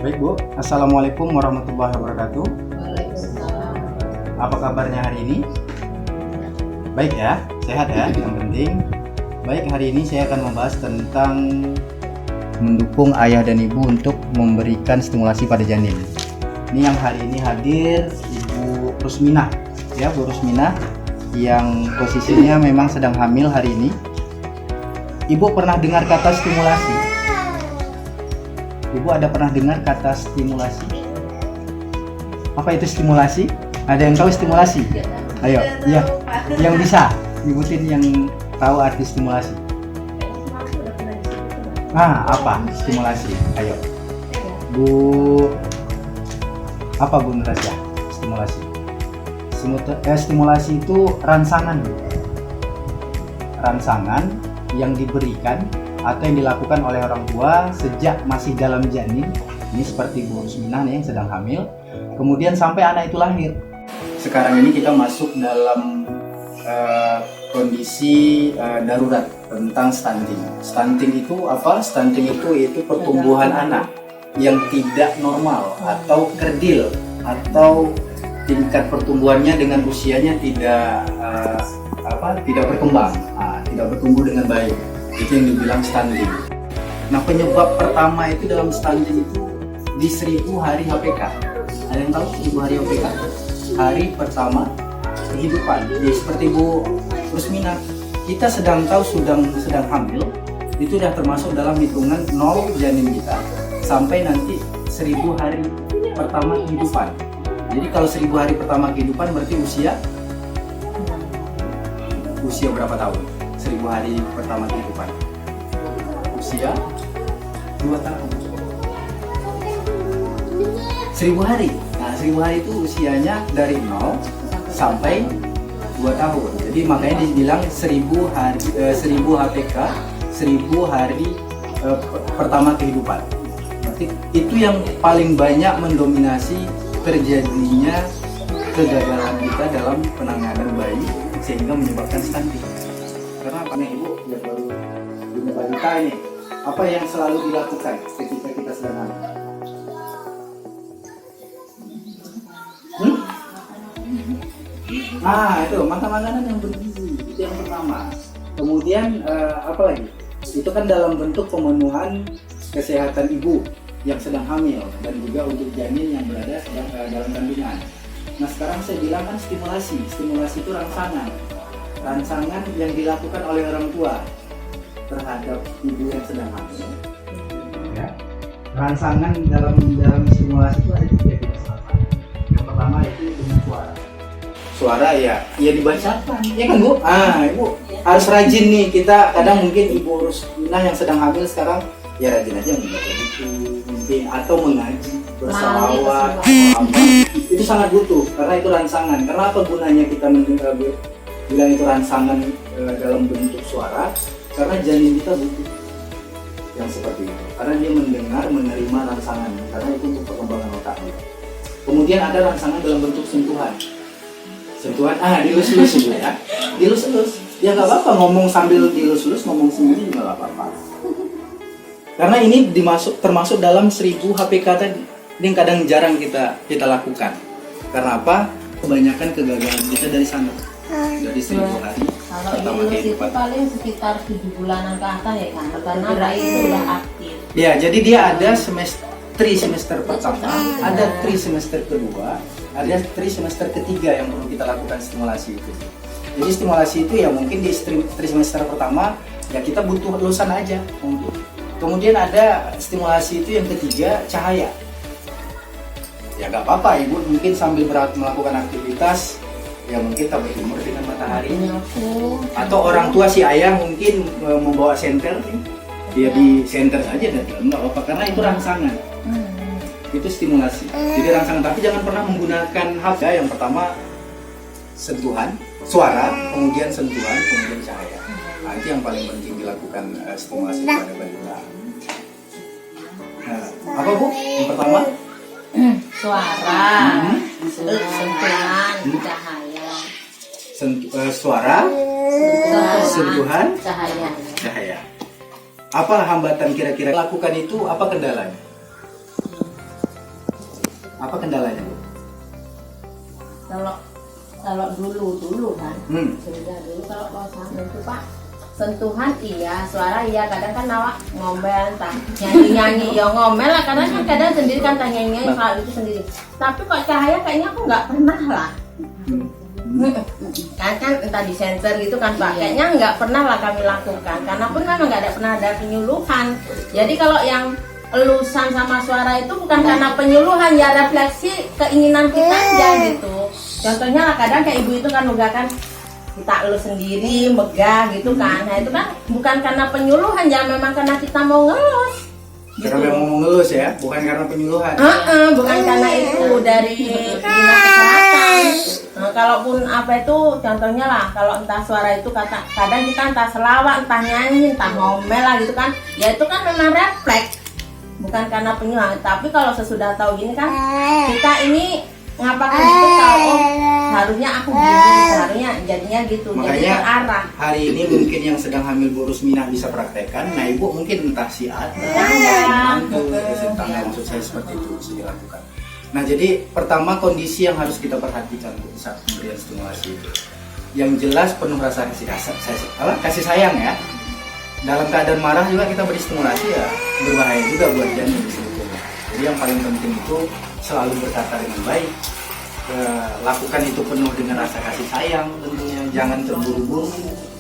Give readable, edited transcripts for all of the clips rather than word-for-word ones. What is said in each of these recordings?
Baik Bu, Assalamualaikum warahmatullahi wabarakatuh. Waalaikumsalam. Apa kabarnya hari ini? Baik ya, sehat ya, yang penting. Baik, hari ini saya akan membahas tentang mendukung ayah dan ibu untuk memberikan stimulasi pada janin. Ini yang hari ini hadir Ibu Rusminah, ya Bu Rusminah, yang posisinya memang sedang hamil hari ini. Ibu pernah dengar kata stimulasi? Ibu ada pernah dengar kata stimulasi? Apa itu stimulasi? Ada yang tahu stimulasi? Ayo, ya, yang bisa nyebutin yang tahu arti stimulasi. Apa stimulasi? Ayo, Bu. Apa Bu Nurasya? Stimulasi. Stimulasi itu rangsangan, Bu. Rangsangan yang diberikan atau yang dilakukan oleh orang tua sejak masih dalam janin. Ini seperti Bu Rusminah yang sedang hamil, kemudian sampai anak itu lahir. Sekarang ini kita masuk dalam kondisi darurat tentang stunting. Stunting itu apa? Stunting itu pertumbuhan anak yang tidak normal atau kerdil, atau tingkat pertumbuhannya dengan usianya tidak berkembang, tidak bertumbuh dengan baik. Itu yang dibilang stunting. Nah, penyebab pertama itu dalam stunting itu di 1000 hari HPK. Ada yang tahu 1000 hari HPK? Hari pertama kehidupan. Ya, seperti Bu Rusminah, kita sedang tahu sedang hamil, itu sudah termasuk dalam hitungan 0 janin kita sampai nanti 1000 hari pertama kehidupan. Jadi kalau 1000 hari pertama kehidupan berarti usia berapa tahun? 1000 hari pertama kehidupan, usia 2 tahun. 1000 hari. Nah, 1000 hari itu usianya dari 0 sampai 2 tahun. Jadi makanya dibilang 1000 hari 1000 HPK, 1000 hari pertama kehidupan. Berarti itu yang paling banyak mendominasi terjadinya kegagalan kita dalam penanganan bayi sehingga menyebabkan stunting. Karena apa nih Ibu, yang baru punya balita ini, apa yang selalu dilakukan ketika kita sedang hamil? Itu makan makanan yang bergizi, itu yang pertama. Kemudian apa lagi? Itu kan dalam bentuk pemenuhan kesehatan ibu yang sedang hamil dan juga untuk janin yang berada dalam kandungan. Nah, sekarang saya bilang kan stimulasi itu rangsangan yang dilakukan oleh orang tua terhadap ibu yang sedang hamil. Ya. Rangsangan dalam stimulasi itu ada 3 jenis. Yang pertama itu dengan suara ya dibacakan, ya kan Bu? Ibu harus rajin nih. Kita kadang mungkin Ibu Rusminah yang sedang hamil sekarang ya rajin aja membaca buku mungkin atau mengaji bersalawat atau apa. Itu sangat butuh karena itu rangsangan. Karena apa gunanya kita mendengar bilang itu rangsangan dalam bentuk suara? Karena janin kita butuh yang seperti itu. Karena dia mendengar, menerima rangsangan. Karena itu untuk perkembangan otaknya. Kemudian ada rangsangan dalam bentuk sentuhan. Dilus-lus juga ya. Dilus-lus. Ya nggak apa-apa ngomong sambil dilus-lus, ngomong sendiri juga nggak apa-apa. Karena ini termasuk dalam 1000 HPK tadi. Ini yang kadang jarang kita lakukan. Karena apa? Kebanyakan kegagalan kita dari sana. Dari 1000 hari. Kalau ini itu paling sekitar 7 bulanan ke atas ya kan? Karena bayi itu sudah aktif. Ya, jadi dia ada semester pertama, ada semester kedua, ada semester ketiga yang perlu kita lakukan stimulasi itu. Jadi stimulasi itu ya mungkin di semester pertama ya kita butuh lulusan aja mungkin. Kemudian ada stimulasi itu yang ketiga, cahaya. Ya nggak apa-apa Ibu mungkin sambil melakukan aktivitas ya mungkin tak berjemur dengan matahari. Atau orang tua si ayah mungkin membawa senter nih, dia di senter saja dan nggak apa-apa karena itu rangsangan. Itu stimulasi. Jadi rangsangan, tapi jangan pernah menggunakan HP. Yang pertama sentuhan, suara, kemudian sentuhan, kemudian cahaya. Nah, itu yang paling penting dilakukan stimulasi pada balita. Nah, apa Bu? Yang pertama? Suara, sentuhan, cahaya. Suara, sentuhan, cahaya. Apa hambatan kira-kira lakukan itu? Apa kendalanya? Apa kendalanya, Bu? Kalau dulu kan, sudah dulu kalau pasangan itu Pak, sentuhan iya, suara iya, kadang kan awak ngomel, entah nyanyi ya ngomel lah, kadang sendiri kan nyanyi kalau itu sendiri. Tapi kok cahaya kayaknya aku nggak pernah lah. Kan entah disensor gitu kan Pak, kayaknya nggak pernah lah kami lakukan, karena pun memang nggak pernah ada penyuluhan. Jadi kalau yang elusan sama suara itu bukan karena penyuluhan, ya refleksi keinginan kita aja gitu. Contohnya lah kadang kayak ibu itu kan megahkan kita elus sendiri, megah gitu kan. Nah itu kan bukan karena penyuluhan, ya memang karena kita mau ngelus. Karena memang mau ngelus ya, bukan karena penyuluhan. Bukan karena itu dari dinas kesehatan. Nah, kalaupun apa itu contohnya lah, kalau entah suara itu kadang kita entah selawat, entah nyanyi, entah ngomel lah gitu kan. Ya itu kan memang refleks, bukan karena penyuluhan. Tapi kalau sesudah tahu gini kan, kita ini ngapain itu kalau harusnya aku gini, seharusnya jadinya gitu. Makanya jadi terarah. Hari ini mungkin yang sedang hamil Bu Rusminah bisa praktekkan. Nah ibu mungkin entah si maksud saya seperti itu bisa dilakukan. Nah jadi pertama kondisi yang harus kita perhatikan Bu saat pemberian stimulasi itu, yang jelas penuh rasa kasih sayang ya. Dalam keadaan marah juga kita beri stimulasi ya berbahaya juga buat janin di situ. Jadi yang paling penting itu selalu berkata dengan baik, lakukan itu penuh dengan rasa kasih sayang tentunya, jangan terburu-buru,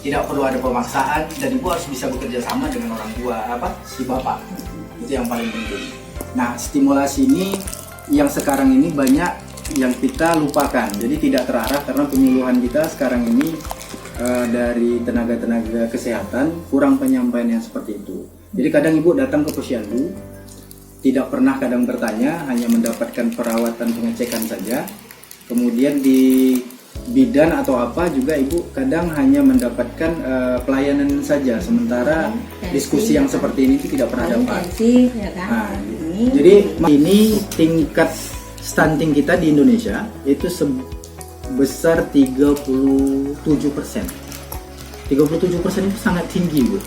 tidak perlu ada pemaksaan, dan ibu harus bisa bekerja sama dengan orang tua si bapak, itu yang paling penting. Nah stimulasi ini yang sekarang ini banyak yang kita lupakan, jadi tidak terarah karena penyuluhan kita sekarang ini dari tenaga-tenaga kesehatan kurang penyampaian yang seperti itu. Jadi kadang ibu datang ke posyandu tidak pernah kadang bertanya, hanya mendapatkan perawatan pengecekan saja. Kemudian di bidan atau apa juga ibu kadang hanya mendapatkan pelayanan saja, sementara diskusi yang seperti ini tidak pernah dapat. Nah, jadi ini tingkat stunting kita di Indonesia itu sebesar 37%. 37% itu sangat tinggi, Bu.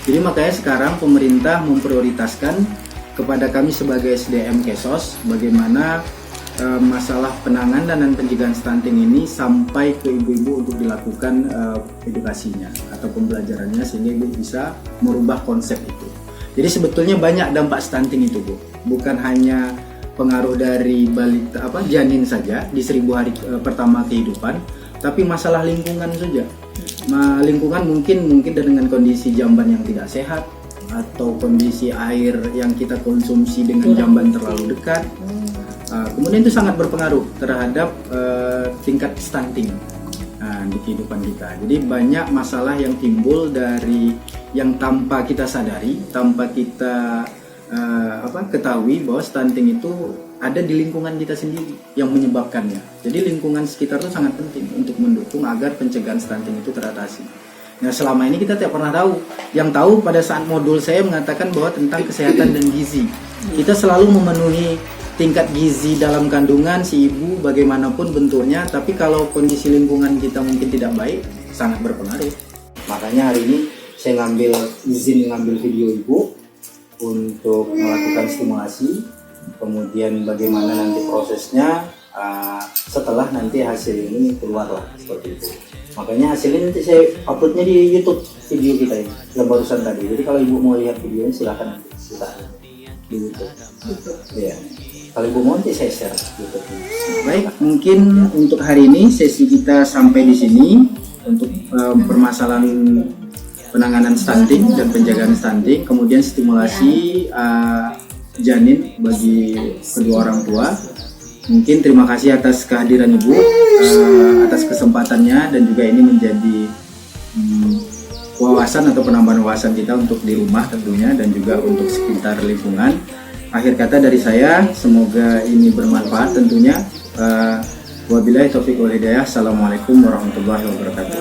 Jadi makanya sekarang pemerintah memprioritaskan kepada kami sebagai SDM Kesos bagaimana masalah penanganan dan pencegahan stunting ini sampai ke ibu-ibu untuk dilakukan edukasinya atau pembelajarannya sehingga ibu bisa merubah konsep itu. Jadi sebetulnya banyak dampak stunting itu, Bu. Bukan hanya pengaruh dari balita janin saja di 1000 hari pertama kehidupan, tapi masalah lingkungan saja. Lingkungan mungkin dengan kondisi jamban yang tidak sehat atau kondisi air yang kita konsumsi dengan jamban terlalu dekat, kemudian itu sangat berpengaruh terhadap tingkat stunting di kehidupan kita. Jadi banyak masalah yang timbul dari yang tanpa kita sadari, tanpa kita ketahui bahwa stunting itu ada di lingkungan kita sendiri yang menyebabkannya. Jadi lingkungan sekitar itu sangat penting untuk mendukung agar pencegahan stunting itu teratasi. Nah selama ini kita tidak pernah tahu. Yang tahu pada saat modul saya mengatakan bahwa tentang kesehatan dan gizi. Kita selalu memenuhi tingkat gizi dalam kandungan si ibu bagaimanapun bentuknya, tapi kalau kondisi lingkungan kita mungkin tidak baik, sangat berpengaruh. Makanya hari ini saya izin ngambil video ibu untuk melakukan stimulasi, kemudian bagaimana nanti prosesnya setelah nanti hasil ini keluar lah seperti itu. Makanya hasilnya nanti saya uploadnya di YouTube video kita ini yang barusan tadi. Jadi kalau ibu mau lihat videonya silakan kita di YouTube. Ya. Kalau ibu mau nanti saya share YouTube. Baik, mungkin untuk hari ini sesi kita sampai di sini untuk permasalahan penanganan stunting dan penjagaan stunting, kemudian stimulasi janin bagi kedua orang tua. Mungkin terima kasih atas kehadiran Ibu, atas kesempatannya, dan juga ini menjadi wawasan atau penambahan wawasan kita untuk di rumah tentunya dan juga untuk sekitar lingkungan. Akhir kata dari saya, semoga ini bermanfaat tentunya. Wabillahi taufiq wal hidayah. Assalamualaikum warahmatullahi wabarakatuh.